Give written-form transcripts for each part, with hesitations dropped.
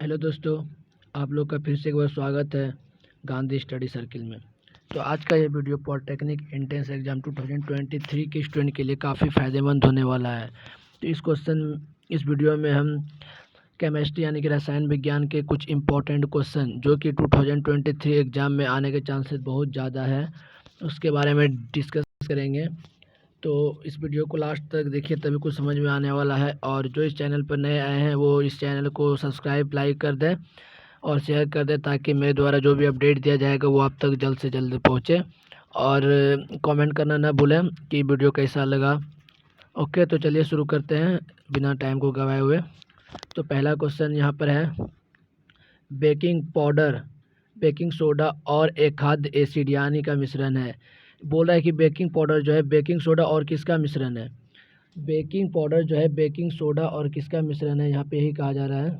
Hello दोस्तों, आप लोग का फिर से एक बार स्वागत है गांधी स्टडी सर्किल में। तो आज का ये वीडियो पॉलिटेक्निक एंट्रेंस एग्ज़ाम 2023 के स्टूडेंट के लिए काफ़ी फ़ायदेमंद होने वाला है। तो इस वीडियो में हम केमिस्ट्री यानी कि रसायन विज्ञान के कुछ इम्पोर्टेंट क्वेश्चन जो कि 2023 एग्ज़ाम में आने के चांसेस बहुत ज़्यादा है, उसके बारे में डिस्कस करेंगे। तो इस वीडियो को लास्ट तक देखिए, तभी कुछ समझ में आने वाला है। और जो इस चैनल पर नए आए हैं वो इस चैनल को सब्सक्राइब लाइक कर दें और शेयर कर दें, ताकि मेरे द्वारा जो भी अपडेट दिया जाएगा वो आप तक जल्द से जल्द पहुँचे। और कमेंट करना ना भूलें कि वीडियो कैसा लगा। ओके, तो चलिए शुरू करते हैं बिना टाइम को गवाए हुए। तो पहला क्वेश्चन यहाँ पर है, बेकिंग पाउडर, बेकिंग सोडा और एक खाद्य एसिड यानी का मिश्रण है। बोल रहा है कि बेकिंग पाउडर जो है बेकिंग सोडा और किसका मिश्रण है। बेकिंग पाउडर जो है बेकिंग सोडा और किसका मिश्रण है, यहाँ पे यही कहा जा रहा है।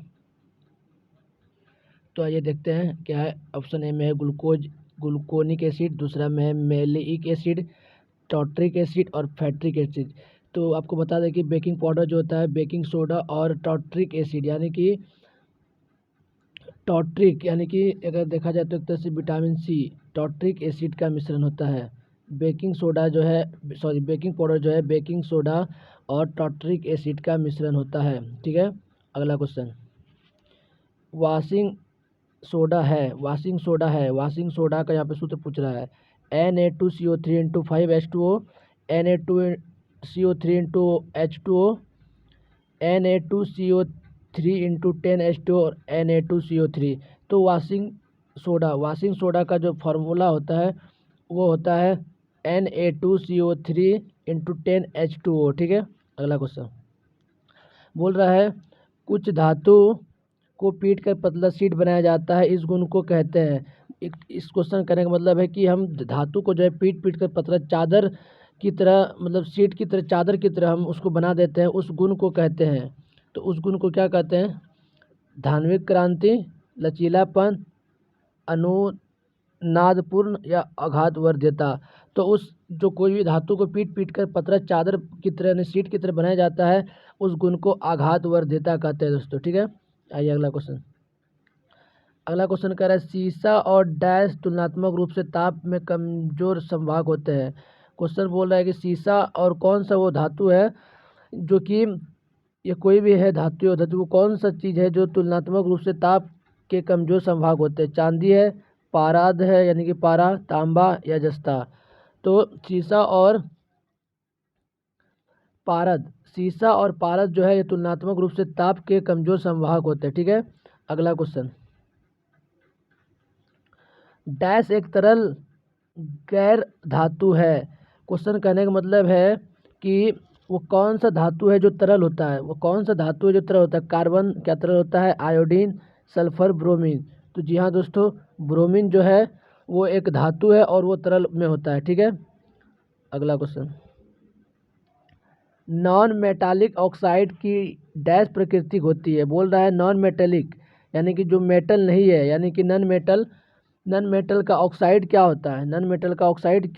तो आइए देखते हैं क्या है। ऑप्शन ए में है ग्लूकोनिक एसिड, दूसरा में है मैलिक एसिड, टार्ट्रिक एसिड और फैक्ट्रिक एसिड। तो आपको बता दें कि बेकिंग पाउडर जो होता है बेकिंग सोडा और टार्ट्रिक एसिड यानी कि टार्ट्रिक यानी कि अगर देखा जाए तो एक तरह से विटामिन सी टार्ट्रिक एसिड का मिश्रण होता है। बेकिंग सोडा जो है बेकिंग पाउडर जो है बेकिंग सोडा और टार्ट्रिक एसिड का मिश्रण होता है। ठीक है, अगला क्वेश्चन, वाशिंग सोडा का यहाँ पे सूत्र पूछ रहा है। Na2CO3 into 5H2O, Na2CO3 into H2O, Na2CO3 into 10H2O और Na2CO3। तो वाशिंग सोडा का जो फार्मूला होता है वो होता है Na2CO3 इंटू 10H2O। ठीक है, अगला क्वेश्चन बोल रहा है, कुछ धातु को पीट कर पतला शीट बनाया जाता है, इस गुण को कहते हैं। इस क्वेश्चन करने का मतलब है कि हम धातु को जो है पीट कर पतला चादर की तरह, मतलब शीट की तरह, चादर की तरह हम उसको बना देते हैं, उस गुण को कहते हैं। तो उस गुण को क्या कहते हैं? धात्विक क्रांति, लचीलापन, अनुनादपूर्ण या आघातवर्ध्यता। तो उस जो कोई भी धातु को पीट कर पतला चादर की तरह यानी शीट की तरह बनाया जाता है, उस गुण को आघातवर्ध्यता कहते हैं दोस्तों। ठीक है, आइए अगला क्वेश्चन कह रहा है, सीसा और डैश तुलनात्मक रूप से ताप में कमजोर संभाग होते हैं। क्वेश्चन बोल रहा है कि सीसा और कौन सा वो धातु है जो कि, ये कोई भी है धातु वो कौन सा चीज़ है जो तुलनात्मक रूप से ताप के कमजोर संभाग होते हैं। चांदी है, पाराद है यानी कि पारा, तांबा या जस्ता। तो सीसा और पारद जो है ये तुलनात्मक रूप से ताप के कमजोर संवाहक होते हैं। ठीक है, अगला क्वेश्चन, डैश एक तरल गैर धातु है। क्वेश्चन कहने का मतलब है कि वो कौन सा धातु है जो तरल होता है, कार्बन क्या तरल होता है, आयोडीन, सल्फर, ब्रोमीन। तो जी हाँ दोस्तों, ब्रोमीन जो है वो एक धातु है और वो तरल में होता है। ठीक है, अगला क्वेश्चन, नॉन मेटालिक ऑक्साइड की डैश प्रकृति होती है। बोल रहा है नॉन मेटेलिक यानी कि जो मेटल नहीं है, यानी कि नॉन मेटल का ऑक्साइड क्या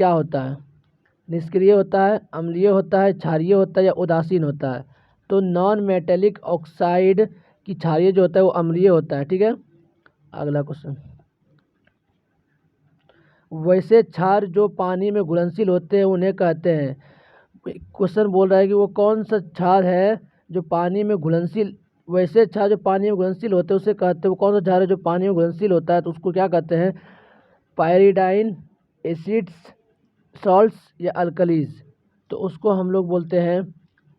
होता है? निष्क्रिय होता है, अम्लीय होता है, क्षारीय होता है या उदासीन होता है। तो नॉन मेटेलिक ऑक्साइड की क्षारीय जो होता है वो अम्लीय होता है। ठीक है, अगला क्वेश्चन, वैसे क्षार जो पानी में घुलनशील होते हैं उन्हें कहते हैं। क्वेश्चन बोल रहा है कि वो कौन सा क्षार है जो पानी में घुलनशील, वैसे क्षार जो पानी में घुलनशील होते हैं उसे कहते हैं, वो कौन सा क्षार है जो पानी में घुलनशील होता है, तो उसको क्या कहते हैं? पायरिडाइन, एसिड्स, सॉल्ट्स या अल्कलीज। तो उसको हम लोग बोलते हैं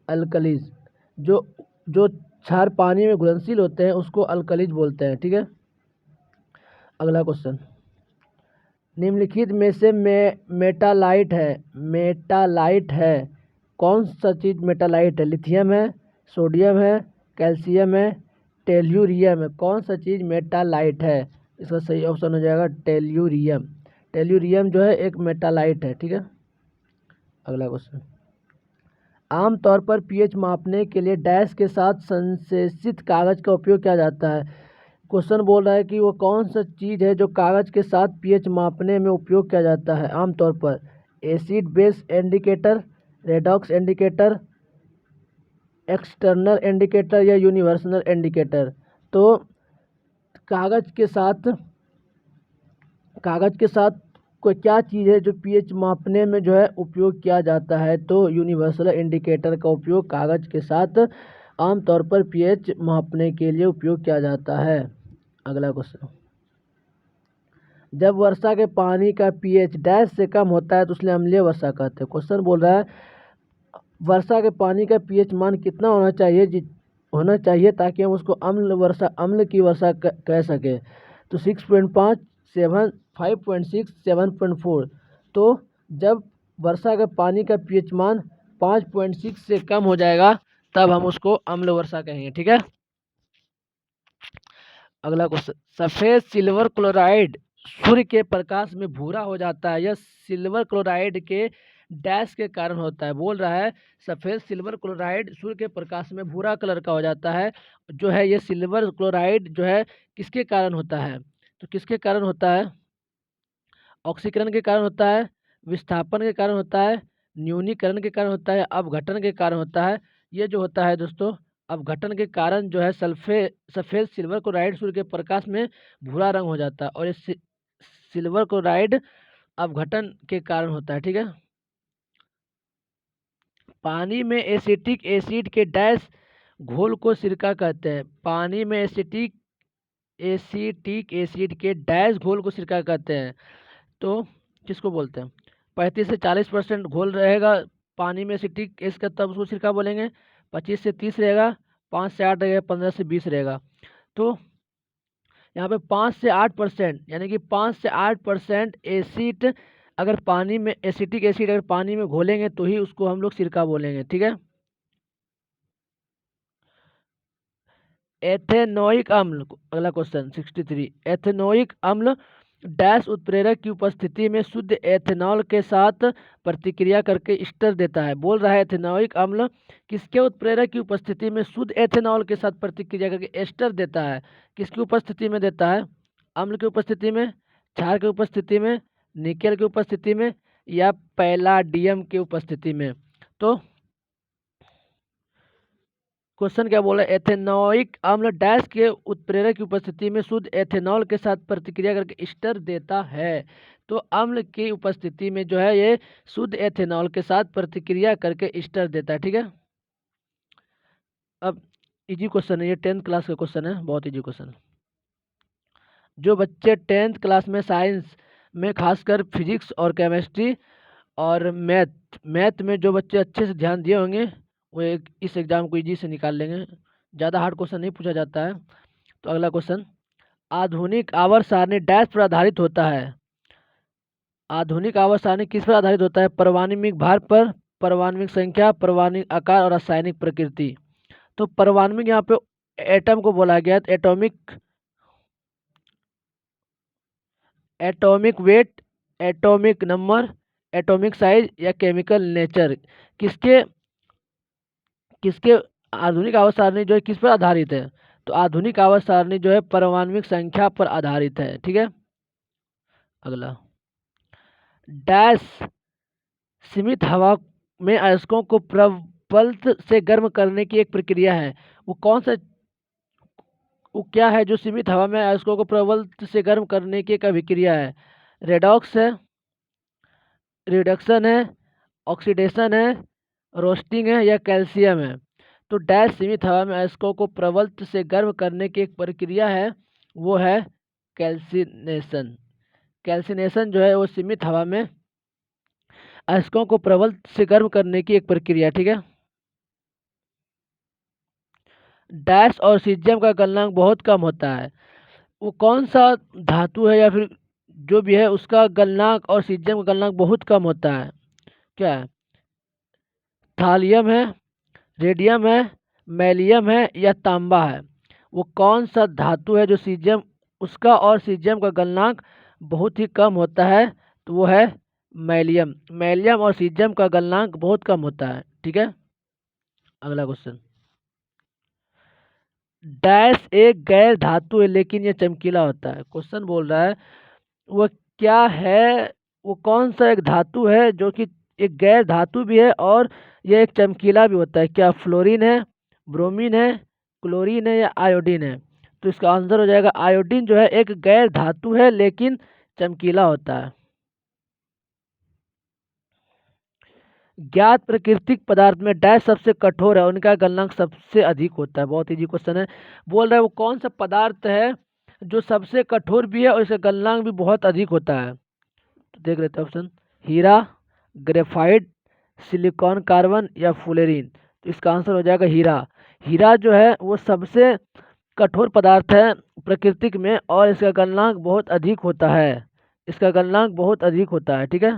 अल्कलीज। जो जो क्षार पानी में घुलनशील होते हैं उसको अल्कलीज बोलते हैं। ठीक है, अगला क्वेश्चन, निम्नलिखित में से मेटालाइट है, कौन सा चीज़ मेटालाइट है? लिथियम है, सोडियम है, कैल्शियम है, टेल्यूरियम है। कौन सा चीज़ मेटालाइट है? इसका सही ऑप्शन हो जाएगा टेल्यूरियम जो है एक मेटालाइट है। ठीक है, अगला क्वेश्चन, आमतौर पर पीएच मापने के लिए डैश के साथ संश्लेषित कागज का उपयोग किया जाता है। क्वेश्चन बोल रहा है कि वो कौन सा चीज़ है जो कागज के साथ पीएच मापने में उपयोग किया जाता है आमतौर पर? Acid base indicator, redox indicator, external indicator या यूनिवर्सल इंडिकेटर। तो कागज के साथ कोई क्या चीज़ है जो पीएच मापने में जो है उपयोग किया जाता है? तो यूनिवर्सल इंडिकेटर का उपयोग कागज के साथ आमतौर पर पीएच मापने के लिए उपयोग किया जाता है। अगला क्वेश्चन, जब वर्षा के पानी का पीएच डैश से कम होता है तो उसने अम्लीय वर्षा कहते हैं। क्वेश्चन बोल रहा है वर्षा के पानी का पीएच मान कितना होना चाहिए ताकि हम उसको अम्ल की वर्षा कह सके। तो 6.5, 7, 5.6, 7.4। तो जब वर्षा का पानी का पीएच मान 5.6 से कम हो जाएगा तब हम उसको अम्ल वर्षा कहेंगे। ठीक है। अगला क्वेश्चन, सफेद सिल्वर क्लोराइड सूर्य के प्रकाश में भूरा हो जाता है, यह सिल्वर क्लोराइड के डैश के कारण होता है। बोल रहा है सफेद सिल्वर क्लोराइड सूर्य के प्रकाश में भूरा कलर का हो जाता है जो है, ये सिल्वर क्लोराइड जो है किसके कारण होता है? तो किसके कारण होता है? ऑक्सीकरण के कारण होता है, विस्थापन के कारण होता है, न्यूनीकरण के कारण होता है, अपघटन के कारण होता है। ये जो होता है दोस्तों अपघटन के कारण जो है सफ़ेद सिल्वर क्लोराइड सूर्य के प्रकाश में भूरा रंग हो जाता है और ये सिल्वर क्लोराइड अपघटन के कारण होता है। ठीक है। पानी में एसिटिक एसिड के डैश घोल को सिरका कहते हैं। पानी में एसिटिक एसिड के डैश घोल को सिरका कहते हैं। तो किसको बोलते हैं? 35 से 40% घोल रहेगा पानी में एसिटिक एसिड का तब उसको सिरका बोलेंगे। 25 से 30 रहेगा, 5 से 8 रहेगा, 15 से 20 रहेगा। तो यहाँ पे 5 से 8% यानी कि 5 से 8% एसिड अगर पानी में एसिटिक एसिड अगर पानी में घोलेंगे तो ही उसको हम लोग सिरका बोलेंगे। ठीक है। एथेनोइक अम्ल, अगला क्वेश्चन 63, एथेनोइक अम्ल डैश उत्प्रेरक की उपस्थिति में शुद्ध एथेनॉल के साथ प्रतिक्रिया करके एस्टर देता है। बोल रहा है एथेनोइक अम्ल किसके उत्प्रेरक की उपस्थिति में शुद्ध एथेनॉल के साथ प्रतिक्रिया करके एस्टर देता है? किसकी उपस्थिति में देता है? अम्ल की उपस्थिति में, क्षार की उपस्थिति में, निकेल की उपस्थिति में या पैलाडियम की उपस्थिति में? तो क्वेश्चन क्या बोला? एथेनोइक अम्ल डैश के उत्प्रेरक की उपस्थिति में शुद्ध एथेनॉल के साथ प्रतिक्रिया करके एस्टर देता है। तो अम्ल की उपस्थिति में जो है ये शुद्ध एथेनॉल के साथ प्रतिक्रिया करके एस्टर देता है। ठीक है। अब इजी क्वेश्चन है, ये 10th क्लास का क्वेश्चन है, बहुत इजी क्वेश्चन। जो बच्चे 10th क्लास में साइंस में खासकर फिजिक्स और केमिस्ट्री और मैथ में जो बच्चे अच्छे से ध्यान दिए होंगे वो इस एग्ज़ाम को इजी से निकाल लेंगे। ज़्यादा हार्ड क्वेश्चन नहीं पूछा जाता है। तो अगला क्वेश्चन, आधुनिक आवर्त सारणी डैश पर आधारित होता है? आधुनिक आवर्त सारणी किस पर आधारित होता है? परमाणुमिक भार पर, परमाणुमिक संख्या, परमाणुमिक आकार और रासायनिक प्रकृति। तो परमाणुमिक यहाँ पे एटम को बोला गया है, atomic weight, atomic number, atomic size या केमिकल नेचर। किसके किसके आधुनिक आवर्त सारणी जो है किस पर आधारित है? तो आधुनिक आवर्त सारणी जो है परमाणुमिक संख्या पर आधारित है। ठीक है। अगला, डैश सीमित हवा में अयस्कों को प्रबलत से गर्म करने की एक प्रक्रिया है। वो क्या है जो सीमित हवा में अयस्कों को प्रबलत से गर्म करने की एक अभिक्रिया है? रेडॉक्स है, रिडक्शन है, ऑक्सीडेशन है, रोस्टिंग है या कैल्शियम है? तो डैश सीमित हवा में अयस्कों को प्रबलत से गर्म करने की एक प्रक्रिया है, वो है कैल्सिनेशन। कैल्सिनेशन जो है वो सीमित हवा में अयस्कों को प्रबलत से गर्म करने की एक प्रक्रिया। ठीक है। डैश और सीजियम का गलनांक बहुत कम होता है। वो कौन सा धातु है या फिर जो भी है उसका गलनांक और सीजियम का गलनांक बहुत कम होता है? क्या है? थालियम है, रेडियम है, मैलियम है या तांबा है? वो कौन सा धातु है जो सीजियम उसका और सीजियम का गलनांक बहुत ही कम होता है? तो वो है मैलियम। मैलियम और सीजियम का गलनांक बहुत कम होता है। ठीक है। अगला क्वेश्चन, डैश एक गैर धातु है लेकिन ये चमकीला होता है। क्वेश्चन बोल रहा है वो क्या है, वो कौन सा एक धातु है जो कि एक गैर धातु भी है और यह एक चमकीला भी होता है? क्या फ्लोरीन है, ब्रोमीन है, क्लोरीन है या आयोडीन है? तो इसका आंसर हो जाएगा आयोडीन जो है एक गैर धातु है लेकिन चमकीला होता है। ज्ञात प्राकृतिक पदार्थ में डैश सबसे कठोर है, उनका गलनांक सबसे अधिक होता है। बहुत इजी क्वेश्चन है। बोल रहा है वो कौन सा पदार्थ है जो सबसे कठोर भी है और इसका गलनांक भी बहुत अधिक होता है। तो देख लेते हैं ऑप्शन, हीरा, ग्रेफाइट, सिलिकॉन कार्बन या फुलेरिन। तो इसका आंसर हो जाएगा हीरा। हीरा जो है वो सबसे कठोर पदार्थ है प्राकृतिक में और इसका गलनांक बहुत अधिक होता है। इसका गलनांक बहुत अधिक होता है। ठीक है।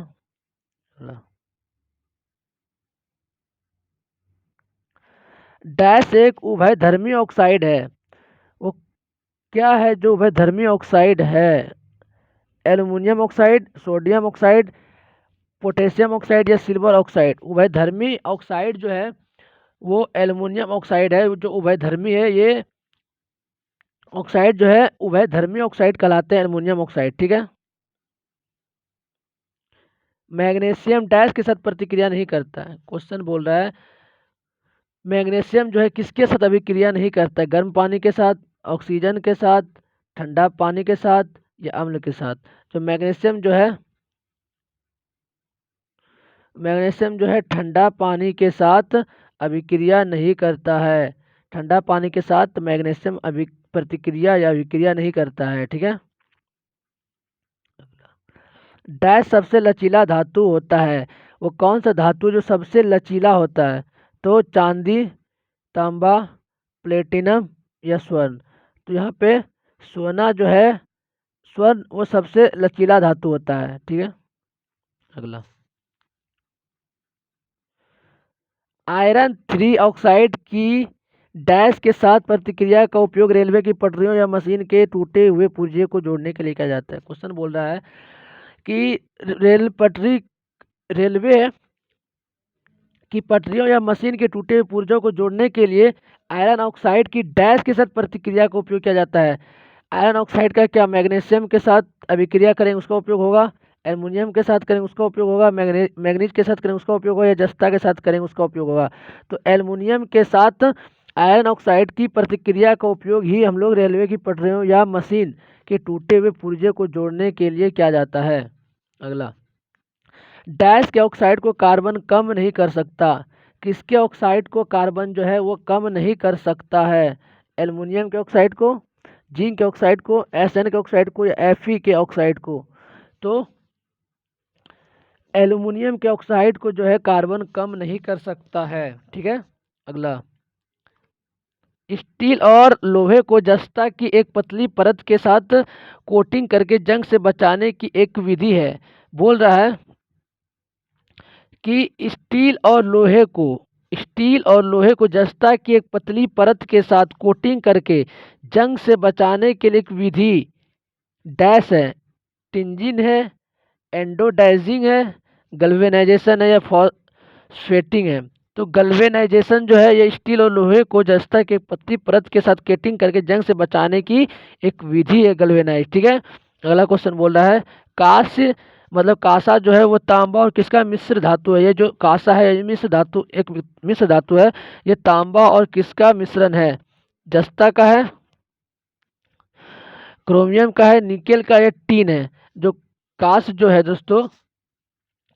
डैश एक उभयधर्मी ऑक्साइड है, वो क्या है जो उभयधर्मी ऑक्साइड है? Aluminium oxide, sodium oxide, potassium oxide या सिल्वर ऑक्साइड। उभयधर्मी ऑक्साइड जो है वो एल्युमिनियम ऑक्साइड है। जो उभयधर्मी है ये ऑक्साइड जो है उभयधर्मी ऑक्साइड कहलाते हैं, एल्युमिनियम ऑक्साइड। ठीक है। मैग्नीशियम डैश के साथ प्रतिक्रिया नहीं करता है। क्वेश्चन बोल रहा है मैग्नीशियम जो है किसके साथ अभिक्रिया नहीं करता है? गर्म पानी के साथ, ऑक्सीजन के साथ, ठंडा पानी के साथ या अम्ल के साथ। तो मैग्नीशियम जो है ठंडा पानी के साथ अभिक्रिया नहीं करता है। ठंडा पानी के साथ मैग्नीशियम प्रतिक्रिया या अभिक्रिया नहीं करता है। ठीक है। डैश सबसे लचीला धातु होता है, वो कौन सा धातु जो सबसे लचीला होता है? तो चांदी, तांबा, प्लेटिनम या स्वर्ण। तो यहाँ पे सोना जो है, स्वर्ण वो सबसे लचीला धातु होता है। ठीक है। अगला, आयरन 3 ऑक्साइड की डैश के साथ प्रतिक्रिया का उपयोग रेलवे की पटरियों या मशीन के टूटे हुए पुर्जे को जोड़ने के लिए किया जाता है। क्वेश्चन बोल रहा है कि रेलवे की पटरियों या मशीन के टूटे हुए पुर्जों को जोड़ने के लिए आयरन ऑक्साइड की डैश के साथ प्रतिक्रिया का उपयोग किया जाता है। आयरन ऑक्साइड का क्या मैग्नीशियम के साथ अभिक्रिया करेंगे उसका उपयोग होगा, एल्युमिनियम के साथ करेंगे उसका उपयोग होगा, मैग्नीज के साथ करेंगे उसका उपयोग होगा या जस्ता के साथ करेंगे उसका उपयोग होगा। तो एल्युमिनियम के साथ आयरन ऑक्साइड की प्रतिक्रिया का उपयोग ही हम लोग रेलवे की पटरियों या मशीन के टूटे हुए पुर्जे को जोड़ने के लिए किया जाता है। अगला, डैश के ऑक्साइड को कार्बन कम नहीं कर सकता। किसके ऑक्साइड को कार्बन जो है वो कम नहीं कर सकता है? एल्युमिनियम के ऑक्साइड को, जिंक के ऑक्साइड को, एसएन के ऑक्साइड को या Fe के ऑक्साइड को। तो एल्युमिनियम के ऑक्साइड को जो है कार्बन कम नहीं कर सकता है। ठीक है। अगला, स्टील और लोहे को जस्ता की एक पतली परत के साथ कोटिंग करके जंग से बचाने की एक विधि है। बोल रहा है कि स्टील और लोहे को जस्ता की एक पतली परत के साथ कोटिंग करके जंग से बचाने के लिए एक विधि डैश है। टिंजिंग है, एंडोडाइजिंग है, गल्वेनाइजेशन है या फॉस्फेटिंग है। तो गल्वेनाइजेशन जो है ये स्टील और लोहे को जस्ता के पतली परत के साथ कोटिंग करके जंग से बचाने की एक विधि है, गल्वेनाइज। ठीक है। अगला क्वेश्चन बोल रहा है कांस्य मतलब कांसा जो है वो तांबा और किसका मिश्र धातु है? ये जो कांसा है ये मिश्र धातु, एक मिश्र धातु है। ये तांबा और किसका मिश्रण है? जस्ता का है, क्रोमियम का है, निकेल का, या टीन है। जो कांस जो है दोस्तों,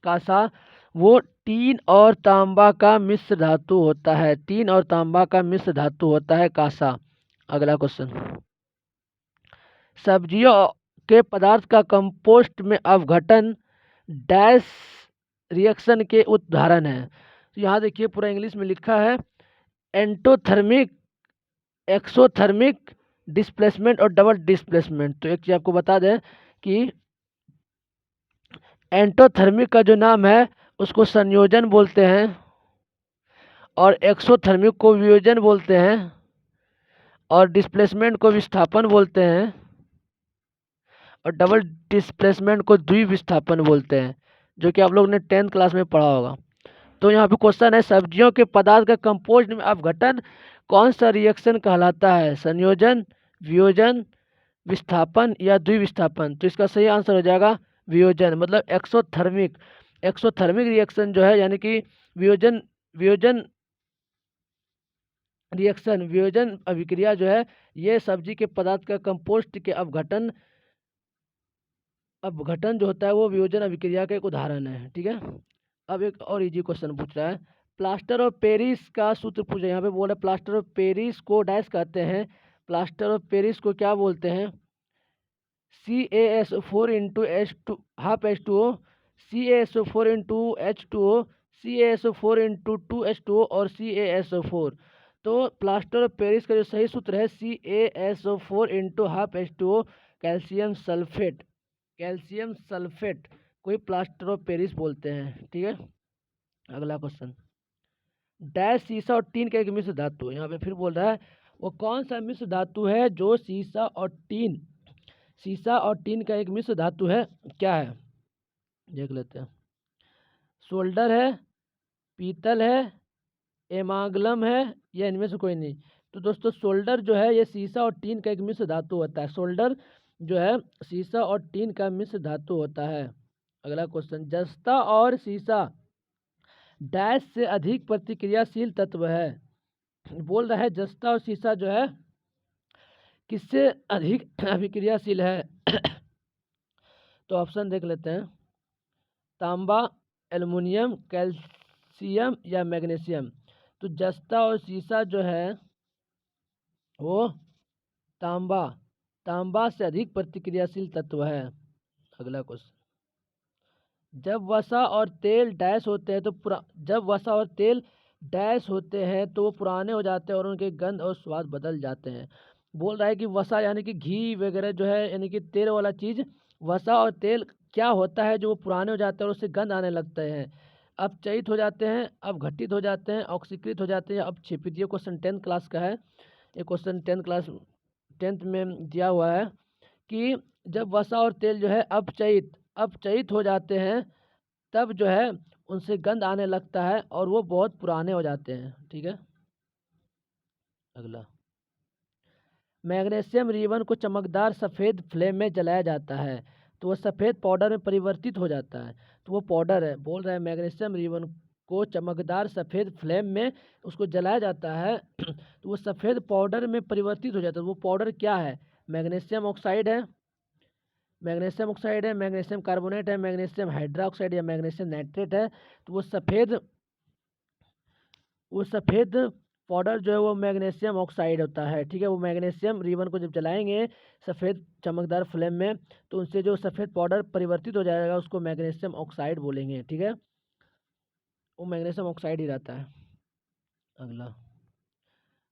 कांसा वो टीन और तांबा का मिश्र धातु होता है। टीन और तांबा का मिश्र धातु होता है कांसा। अगला क्वेश्चन, सब्जियों के पदार्थ का कंपोस्ट में अवघटन डैश रिएक्शन के उदाहरण है। तो यहाँ देखिए पूरा इंग्लिश में लिखा है एंडोथर्मिक, एक्सोथर्मिक, डिस्प्लेसमेंट और डबल डिस्प्लेसमेंट। तो एक चीज आपको बता दें कि एंडोथर्मिक का जो नाम है उसको संयोजन बोलते हैं और एक्सोथर्मिक को वियोजन बोलते हैं और डिस्प्लेसमेंट को विस्थापन बोलते हैं और डबल डिस्प्लेसमेंट को द्विविस्थापन बोलते हैं, जो कि आप लोग ने 10th क्लास में पढ़ा होगा। तो यहाँ पे क्वेश्चन है सब्जियों के पदार्थ का कंपोस्ट में अपघटन कौन सा रिएक्शन कहलाता है? संयोजन, वियोजन, विस्थापन या द्विविस्थापन। तो इसका सही आंसर हो जाएगा वियोजन, मतलब एक्सोथर्मिक। एक्सोथर्मिक रिएक्शन जो है यानी कि वियोजन वियोजन रिएक्शन वियोजन अभिक्रिया जो है ये सब्जी के पदार्थ का कंपोस्ट के अपघटन जो होता है वो वियोजन अभिक्रिया का एक उदाहरण है। ठीक है, अब एक और इजी क्वेश्चन पूछ रहा है, प्लास्टर ऑफ पेरिस का सूत्र पूछा। यहाँ पे बोल रहा है प्लास्टर ऑफ पेरिस को डैश कहते हैं, प्लास्टर ऑफ पेरिस को क्या बोलते हैं, CaSO4 into H2 half H2O, CaSO4 into H2O, CaSO4 into 2H2O और CaSO4। तो प्लास्टर ऑफ पेरिस का जो सही सूत्र है CaSO4 into half H2O, calcium sulphate, calcium sulphate को ही प्लास्टर ऑफ पेरिस बोलते हैं। ठीक है, अगला क्वेश्चन, डैश सीसा और टीन का एक मिश्र धातु है। यहाँ पे फिर बोल रहा है वो कौन सा मिश्र धातु है जो सीसा और टीन का एक मिश्र धातु है, क्या है, देख लेते हैं। सोल्डर है, पीतल है, एमाग्लम है, या इनमें से कोई नहीं। तो दोस्तों सोल्डर जो है ये सीसा और टीन का एक मिश्र धातु होता है, सोल्डर जो है सीसा और टीन का मिश्र धातु होता है। अगला क्वेश्चन, जस्ता और सीसा डैश से अधिक प्रतिक्रियाशील तत्व है। बोल रहा है जस्ता और सीसा जो है किससे अधिक अभिक्रियाशील है। तो ऑप्शन देख लेते हैं, तांबा, एल्युमिनियम, कैल्शियम या मैग्नीशियम। तो जस्ता और सीसा जो है वो तांबा से अधिक प्रतिक्रियाशील तत्व है। अगला क्वेश्चन, जब वसा और तेल डैश होते हैं तो वो पुराने हो जाते हैं और उनके गंध और स्वाद बदल जाते हैं। बोल रहा है कि वसा यानी कि घी वगैरह जो है यानी कि तेल वाला चीज़, वसा और तेल क्या होता है जो वो पुराने हो जाते हैं और उससे गंध आने लगते हैं, अब चयित हो जाते हैं, अब घटित हो जाते हैं, ऑक्सीकृत हो जाते हैं, अब क्षेपित। ये क्वेश्चन 10th क्लास का है, ये क्वेश्चन 10th में दिया हुआ है कि जब वसा और तेल जो है अपचयित हो जाते हैं तब जो है उनसे गंध आने लगता है और वो बहुत पुराने हो जाते हैं। ठीक है, अगला, मैग्नीशियम रिबन को चमकदार सफ़ेद फ्लेम में जलाया जाता है तो वो सफ़ेद पाउडर में परिवर्तित हो जाता है, तो वो पाउडर है। बोल रहा है मैग्नीशियम रिबन को चमकदार सफ़ेद फ्लेम में उसको जलाया जाता है तो वो सफ़ेद पाउडर में परिवर्तित हो जाता है, वो पाउडर क्या है, मैग्नीशियम ऑक्साइड है, मैग्नीशियम कार्बोनेट है, मैग्नीशियम हाइड्रोक्साइड या मैग्नीशियम नाइट्रेट है। तो वो सफ़ेद पाउडर जो है वो मैग्नीशियम ऑक्साइड होता है। ठीक है, वो मैग्नीशियम रिबन को जब जलाएंगे सफ़ेद चमकदार फ्लेम में तो उनसे जो सफ़ेद पाउडर परिवर्तित हो जाएगा उसको मैग्नीशियम ऑक्साइड बोलेंगे। ठीक है, वो मैग्नीशियम ऑक्साइड ही रहता है। अगला,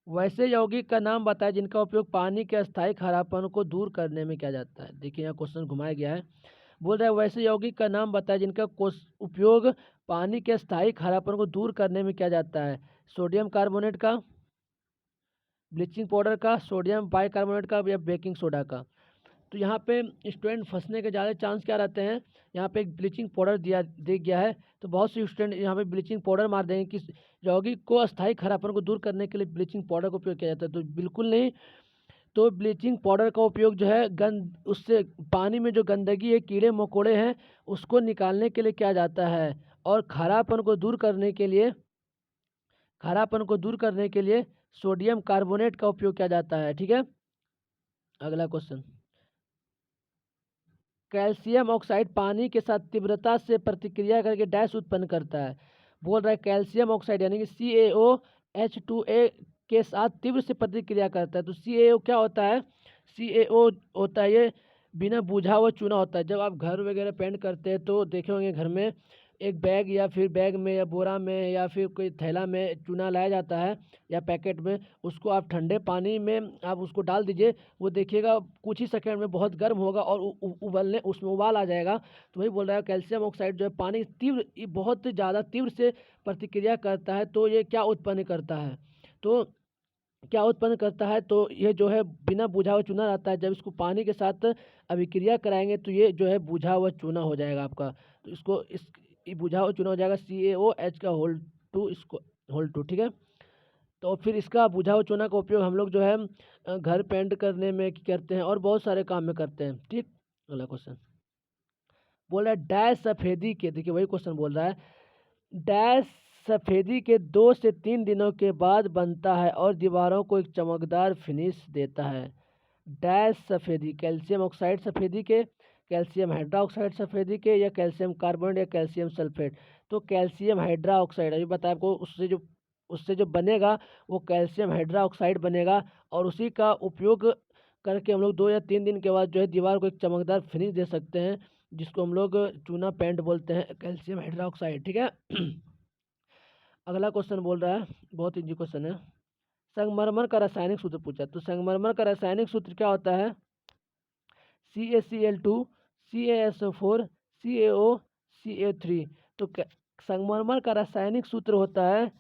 वैसे यौगिक का नाम बताएं जिनका उपयोग पानी के अस्थायी खारापन को दूर करने में किया जाता है। देखिए यहाँ क्वेश्चन घुमाया गया है, बोल रहा है वैसे यौगिक का नाम बताएं जिनका उपयोग पानी के अस्थायी खारापन को दूर करने में किया जाता है, सोडियम कार्बोनेट का, ब्लीचिंग पाउडर का, सोडियम बाइकार्बोनेट का या बेकिंग सोडा का। तो यहाँ पे स्टूडेंट फंसने के ज़्यादा चांस क्या रहते हैं, यहाँ पे एक ब्लीचिंग पाउडर दे गया है तो बहुत से स्टूडेंट यहाँ पे ब्लीचिंग पाउडर मार देंगे कि यौगिक को अस्थायी खरापन को दूर करने के लिए ब्लीचिंग पाउडर का उपयोग किया जाता है, तो बिल्कुल नहीं। तो ब्लीचिंग पाउडर का उपयोग जो है उससे पानी में जो गंदगी है, कीड़े मकोड़े हैं, उसको निकालने के लिए किया जाता है और खारापन को दूर करने के लिए सोडियम कार्बोनेट का उपयोग किया जाता है। ठीक है, अगला क्वेश्चन, कैल्शियम ऑक्साइड पानी के साथ तीव्रता से प्रतिक्रिया करके डैश उत्पन्न करता है। बोल रहा है कैल्शियम ऑक्साइड यानी कि CaOH2A के साथ तीव्र से प्रतिक्रिया करता है। तो CaO क्या होता है, CaO होता है ये बिना बुझा हुआ चूना होता है। जब आप घर वगैरह पेंट करते हैं तो देखे होंगे घर में एक बैग या फिर बैग में या बोरा में या फिर कोई थैला में चूना लाया जाता है या पैकेट में, उसको आप ठंडे पानी में आप उसको डाल दीजिए, वो देखिएगा कुछ ही सेकंड में बहुत गर्म होगा और उबलने उसमें उबाल आ जाएगा। तो वही बोल रहा है कैल्शियम ऑक्साइड जो है पानी बहुत ज़्यादा तीव्र से प्रतिक्रिया करता है तो ये क्या उत्पन्न करता है, तो ये जो है बिना बुझा हुआ चूना रहता है, जब इसको पानी के साथ अभिक्रिया कराएंगे तो ये जो है बुझा हुआ चूना हो जाएगा आपका। तो इसको ये बुझा हुआ चूना हो जाएगा CaOH का होल टू। ठीक है, तो फिर इसका बुझा हुआ चूना का उपयोग हम लोग जो है घर पेंट करने में करते हैं और बहुत सारे काम में करते हैं। ठीक, अगला क्वेश्चन बोल रहा है डैश सफेदी के, देखिए वही क्वेश्चन बोल रहा है डैश सफ़ेदी के 2 से 3 दिनों के बाद बनता है और दीवारों को एक चमकदार फिनिश देता है। डैश सफ़ेदी, कैल्शियम ऑक्साइड सफ़ेदी के, कैल्शियम हाइड्रोक्साइड सफ़ेदी के, या कैल्शियम कार्बोनेट या कैल्शियम सल्फेट। तो कैल्शियम हाइड्रोक्साइड अभी बताया आपको, उससे जो बनेगा वो कैल्शियम हाइड्रोक्साइड बनेगा और उसी का उपयोग करके हम लोग 2 या 3 दिन के बाद जो है दीवार को एक चमकदार फिनिश दे सकते हैं, जिसको हम लोग चूना पेंट बोलते हैं, कैल्शियम हाइड्रोक्साइड। ठीक है। अगला क्वेश्चन बोल रहा है, बहुत इजी क्वेश्चन है। संगमरमर का रासायनिक सूत्र पूछा, तो संगमरमर का रासायनिक सूत्र क्या होता है? CaCl2 CaSO4 CaO CA3। तो संगमरमर का रासायनिक सूत्र होता है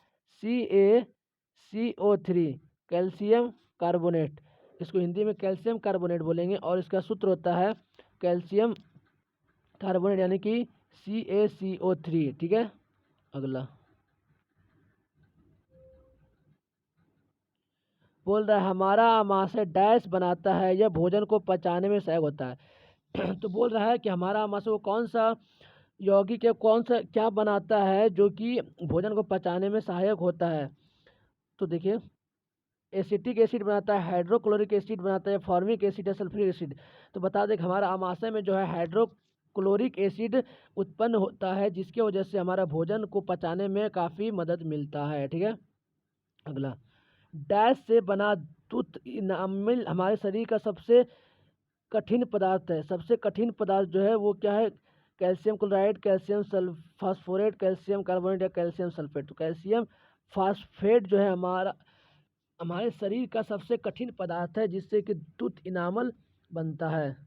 CaCO3, कैल्शियम कार्बोनेट। इसको हिंदी में कैल्शियम कार्बोनेट बोलेंगे और इसका सूत्र होता है कैल्शियम कार्बोनेट यानी कि CaCO3। ठीक है। अगला बोल रहा है हमारा आमाशय डैश बनाता है, यह भोजन को पचाने में सहायक होता है। तो बोल रहा है कि हमारा आमाशय वो कौन सा यौगिक है, कौन सा क्या बनाता है जो कि भोजन को पचाने में सहायक होता है। तो देखिए, एसिटिक एसिड बनाता है, हाइड्रोक्लोरिक एसिड बनाता है, फॉर्मिक एसिड या सल्फ्यूरिक एसिड। तो बता दें कि हमारा आमाशय में जो है हाइड्रोक्लोरिक एसिड उत्पन्न होता है, जिसकी वजह से हमारा भोजन को पचाने में काफ़ी मदद मिलता है। ठीक है। अगला, डैश से बना दूध इनामिल हमारे शरीर का सबसे कठिन पदार्थ है। सबसे कठिन पदार्थ जो है वो क्या है? Calcium chloride, calcium phosphorate, calcium carbonate या कैल्शियम सल्फेट। तो कैल्शियम फास्फेट जो है हमारे शरीर का सबसे कठिन पदार्थ है, जिससे कि दूध इनामल बनता है,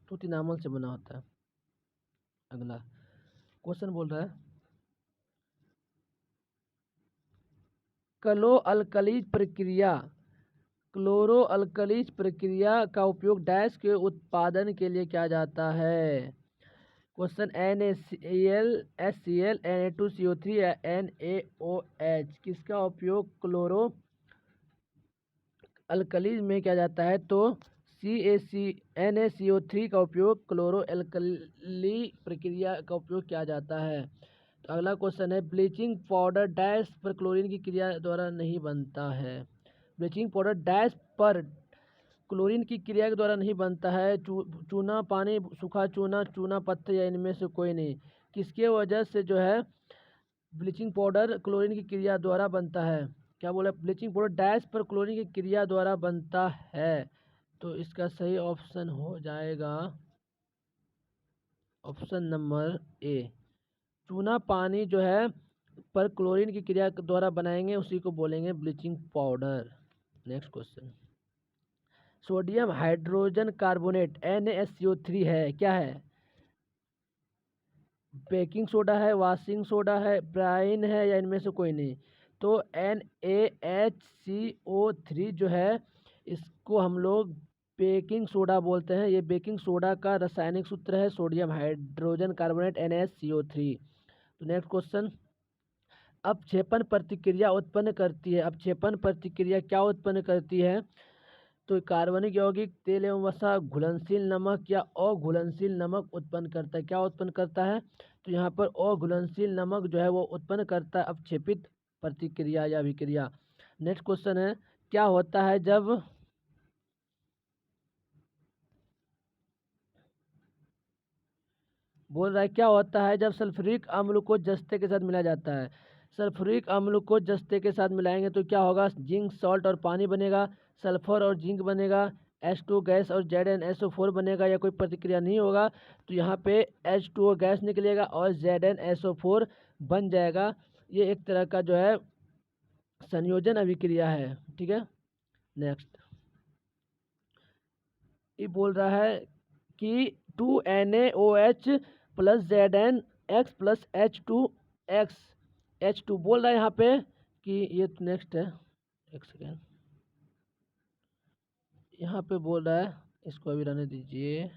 दूध इनामल से बना होता है। अगला क्वेश्चन बोल रहा है क्लोरो अल्कलीज प्रक्रिया का उपयोग डैश के उत्पादन के लिए किया जाता है। क्वेश्चन NaCl HCl Na2CO3 या NaOH किसका उपयोग क्लोरो अल्कलीज में किया जाता है? तो NaCO3 का उपयोग क्लोरो अल्कली प्रक्रिया का उपयोग किया जाता है। तो अगला क्वेश्चन है ब्लीचिंग पाउडर डैश पर क्लोरीन की क्रिया द्वारा नहीं बनता है। ब्लीचिंग पाउडर डैश पर क्लोरीन की क्रिया के द्वारा नहीं बनता है। चूना पानी, सूखा चूना, चूना पत्थर या इनमें से कोई नहीं। किसके वजह से जो है ब्लीचिंग पाउडर क्लोरीन की क्रिया द्वारा बनता है? क्या बोला? ब्लीचिंग पाउडर डैश पर क्लोरीन की क्रिया द्वारा बनता है। तो इसका सही ऑप्शन हो जाएगा ऑप्शन नंबर ए। चूना पानी जो है पर क्लोरीन की क्रिया द्वारा बनाएंगे, उसी को बोलेंगे bleaching powder. Next question, sodium hydrogen carbonate NaSO3 है, क्या है? बेकिंग सोडा है, वॉशिंग सोडा है, ब्राइन है या इनमें से कोई नहीं। तो NaHCO3 जो है इसको हम लोग बेकिंग सोडा बोलते हैं। ये बेकिंग सोडा का रासायनिक सूत्र है सोडियम हाइड्रोजन कार्बोनेट NaCO3। तो नेक्स्ट क्वेश्चन, अपक्षेपण प्रतिक्रिया उत्पन्न करती है। अपक्षेपण प्रतिक्रिया क्या उत्पन्न करती है? तो कार्बनिक यौगिक, तेल एवं वसा, घुलनशील नमक या अघुलनशील नमक उत्पन्न करता है। क्या उत्पन्न करता है? तो यहाँ पर अघुलनशील नमक जो है वो उत्पन्न करता है अपक्षेपित प्रतिक्रिया या अभिक्रिया। नेक्स्ट क्वेश्चन है, क्या होता है जब बोल रहा है क्या होता है जब सल्फ्यूरिक अम्ल को जस्ते के साथ मिलाया जाता है? सल्फ्यूरिक अम्ल को जस्ते के साथ मिलाएंगे तो क्या होगा? जिंक सॉल्ट और पानी बनेगा, सल्फर और जिंक बनेगा, H2O गैस और ZnSO4 बनेगा, या कोई प्रतिक्रिया नहीं होगा। तो यहाँ पे H2O गैस निकलेगा और ZnSO4 बन जाएगा। ये एक तरह का जो है संयोजन अभिक्रिया है। ठीक है। नेक्स्ट, ये बोल रहा है कि 2NaOH plus ZnX plus H2 बोल रहा है यहाँ पे कि ये नेक्स्ट है, एक सेकेंड, यहाँ पे बोल रहा है, इसको अभी रहने दीजिए,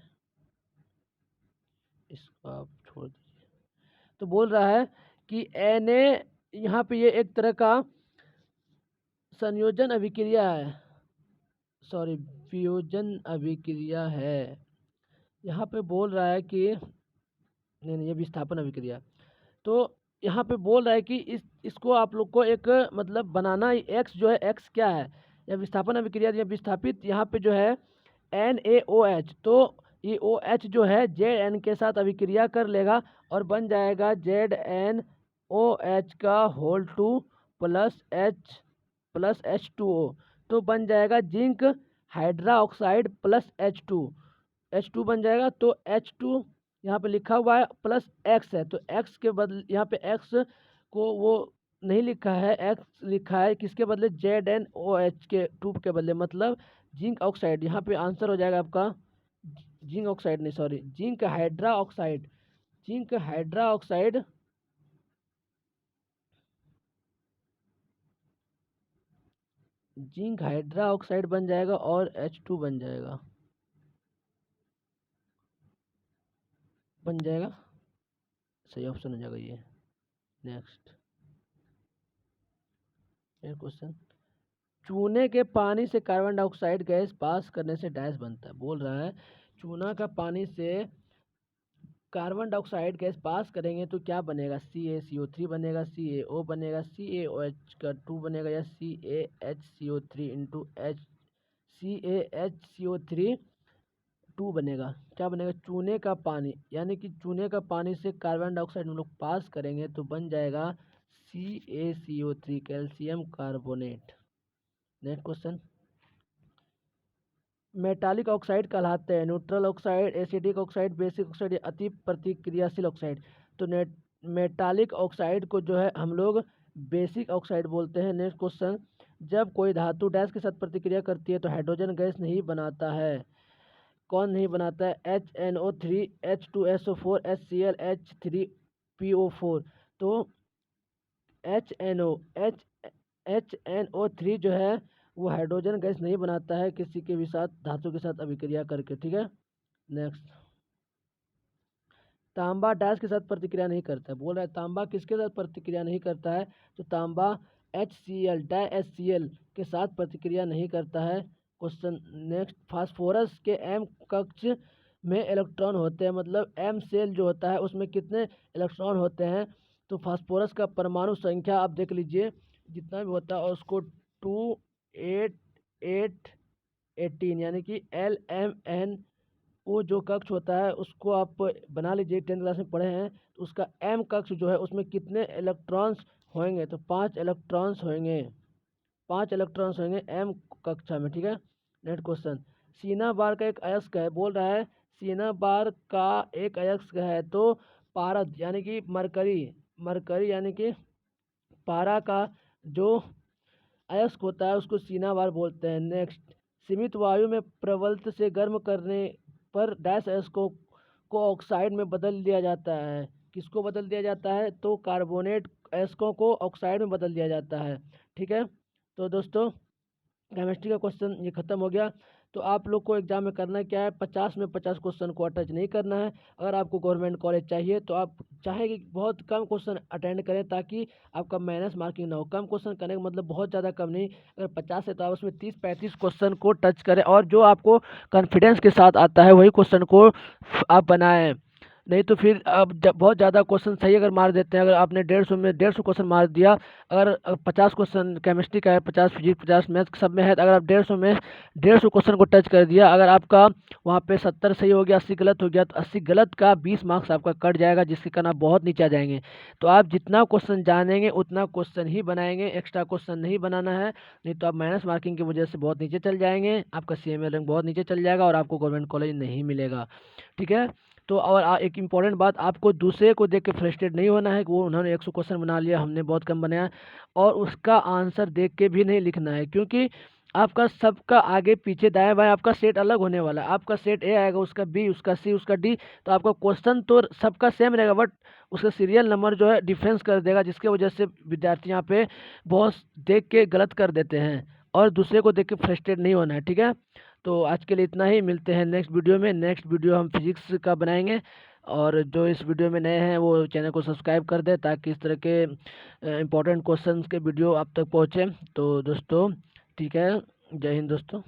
इसको आप छोड़ दीजिए। तो बोल रहा है कि यहाँ पे ये एक तरह का संयोजन अभिक्रिया है, सॉरी वियोजन अभिक्रिया है। यहाँ पे बोल रहा है कि नहीं, ये विस्थापन अभिक्रिया। तो यहाँ पे बोल रहा है कि इसको आप लोग को एक मतलब बनाना, एक्स जो है, एक्स क्या है, या विस्थापन अभिक्रिया या विस्थापित, यहाँ पे जो है NaOH, तो ये OH जो है Zn के साथ अभिक्रिया कर लेगा और बन जाएगा ZnOH का होल 2 प्लस H2O, तो बन जाएगा zinc hydra oxide plus H2 बन जाएगा। तो H2 यहाँ पे लिखा हुआ है प्लस एक्स है, तो एक्स के बदले यहाँ पे एक्स को वो नहीं लिखा है, एक्स लिखा है किसके बदले, ZnOH के 2 के बदले, मतलब जिंक ऑक्साइड। यहाँ पे आंसर हो जाएगा आपका जिंक ऑक्साइड, नहीं sorry, zinc hydra oxide, zinc hydra oxide, zinc hydra oxide बन जाएगा और H2 बन जाएगा, सही ऑप्शन हो जाएगा ये। नेक्स्ट क्वेश्चन, चूने के पानी से कार्बन डाइऑक्साइड गैस पास करने से डैश बनता है। बोल रहा है चूना का पानी से कार्बन डाइऑक्साइड गैस पास करेंगे तो क्या बनेगा, CaCO3 बनेगा, CaO बनेगा, CaOH का 2 बनेगा, या CaHCO3 इंटू CaHCO3 2 बनेगा। क्या बनेगा, चूने का पानी, यानी कि चूने का पानी से कार्बन डाइऑक्साइड हम लोग पास करेंगे तो बन जाएगा CaCO3, calcium carbonate. Next question, metallic oxide कहलाते हैं neutral oxide, acidic oxide, basic oxide या अति प्रतिक्रियाशील ऑक्साइड। तो मेटालिक ऑक्साइड को जो है हम लोग बेसिक ऑक्साइड बोलते हैं। नेक्स्ट क्वेश्चन, जब कोई धातु डैश के साथ प्रतिक्रिया करती है तो हाइड्रोजन गैस नहीं बनाता है, कौन नहीं बनाता है, HNO3, H2SO4, HCl, H3PO4। तो HNO3 जो है वो हाइड्रोजन गैस नहीं बनाता है किसी के भी साथ धातु के साथ अभिक्रिया करके, ठीक है। नेक्स्ट, तांबा डैश के साथ प्रतिक्रिया नहीं करता है। बोल रहा है तांबा किसके साथ प्रतिक्रिया नहीं करता है, तो तांबा HCl HCl के साथ प्रतिक्रिया नहीं करता है। क्वेश्चन नेक्स्ट, फास्फोरस के M कक्ष में इलेक्ट्रॉन होते हैं, मतलब M सेल जो होता है उसमें कितने इलेक्ट्रॉन होते हैं, तो फास्फोरस का परमाणु संख्या आप देख लीजिए जितना भी होता है और उसको 2 8 8 18, यानी कि LMN, वो जो कक्ष होता है उसको आप बना लीजिए, 10th क्लास में पढ़े हैं। तो उसका M कक्ष जो है उसमें कितने इलेक्ट्रॉन्स होंगे, तो 5 इलेक्ट्रॉन्स होंगे, 5 इलेक्ट्रॉन्स होंगे M कक्षा में, ठीक है। नेक्स्ट क्वेश्चन, सीना बार का एक अयस्क है। बोल रहा है सीना बार का एक अयस्क है तो पारद यानी कि मरकरी यानी कि पारा का जो अयस्क होता है उसको सीना बार बोलते हैं। नेक्स्ट, सीमित वायु में प्रवलत से गर्म करने पर डैश अयस्कों को ऑक्साइड में बदल दिया जाता है, किसको बदल दिया जाता है, तो कार्बोनेट अयस्कों को ऑक्साइड में बदल दिया जाता है, ठीक है। तो दोस्तों केमिस्ट्री का क्वेश्चन ये खत्म हो गया। तो आप लोग को एग्जाम में करना क्या है, 50 में 50 क्वेश्चन को अटैच नहीं करना है। अगर आपको गवर्नमेंट कॉलेज चाहिए तो आप चाहे कि बहुत कम क्वेश्चन अटेंड करें ताकि आपका माइनस मार्किंग ना हो। कम क्वेश्चन करने का मतलब बहुत ज़्यादा कम नहीं, अगर 50 है तो आप उसमें 30-35 क्वेश्चन को टच करें और जो आपको कॉन्फिडेंस के साथ आता है वही क्वेश्चन को आप बनाएं। नहीं तो फिर अब बहुत ज़्यादा क्वेश्चन सही अगर मार देते हैं, अगर आपने 150 में 150 क्वेश्चन मार दिया, अगर 50 क्वेश्चन केमिस्ट्री का है, 50 फिजिक्स, 50 मैथ्स सब में है, तो अगर आप 150 में 150 क्वेश्चन को टच कर दिया, अगर आपका वहाँ पे 70 सही हो गया, 80 गलत हो गया, तो 80 गलत का 20 मार्क्स आपका कट जाएगा, जिसके कारण आप बहुत नीचे आ जाएंगे। तो आप जितना क्वेश्चन जानेंगे उतना क्वेश्चन ही बनाएंगे, एक्स्ट्रा क्वेश्चन नहीं बनाना है, नहीं तो आप माइनस मार्किंग की वजह से बहुत नीचे चल जाएंगे, आपका CMA रैंक बहुत नीचे चल जाएगा और आपको गवर्नमेंट कॉलेज नहीं मिलेगा, ठीक है। तो और एक इम्पॉर्टेंट बात, आपको दूसरे को देख के फ्रस्ट्रेट नहीं होना है कि वो उन्होंने 100 क्वेश्चन बना लिया, हमने बहुत कम बनाया, और उसका आंसर देख के भी नहीं लिखना है, क्योंकि आपका सबका आगे पीछे दाएं बाएं आपका सेट अलग होने वाला है। आपका सेट A आएगा, उसका B, उसका C, उसका D, तो आपका क्वेश्चन तो सबका सेम रहेगा, बट उसका सीरियल नंबर जो है डिफरेंस कर देगा, जिसके वजह से विद्यार्थी यहाँ पे बहुत देख के गलत कर देते हैं, और दूसरे को देख के फ्रस्ट्रेट नहीं होना है, ठीक है। तो आज के लिए इतना ही, मिलते हैं नेक्स्ट वीडियो में। नेक्स्ट वीडियो हम फिजिक्स का बनाएंगे, और जो इस वीडियो में नए हैं वो चैनल को सब्सक्राइब कर दें ताकि इस तरह के इंपॉर्टेंट क्वेश्चंस के वीडियो आप तक पहुँचे। तो दोस्तों ठीक है, जय हिंद दोस्तों।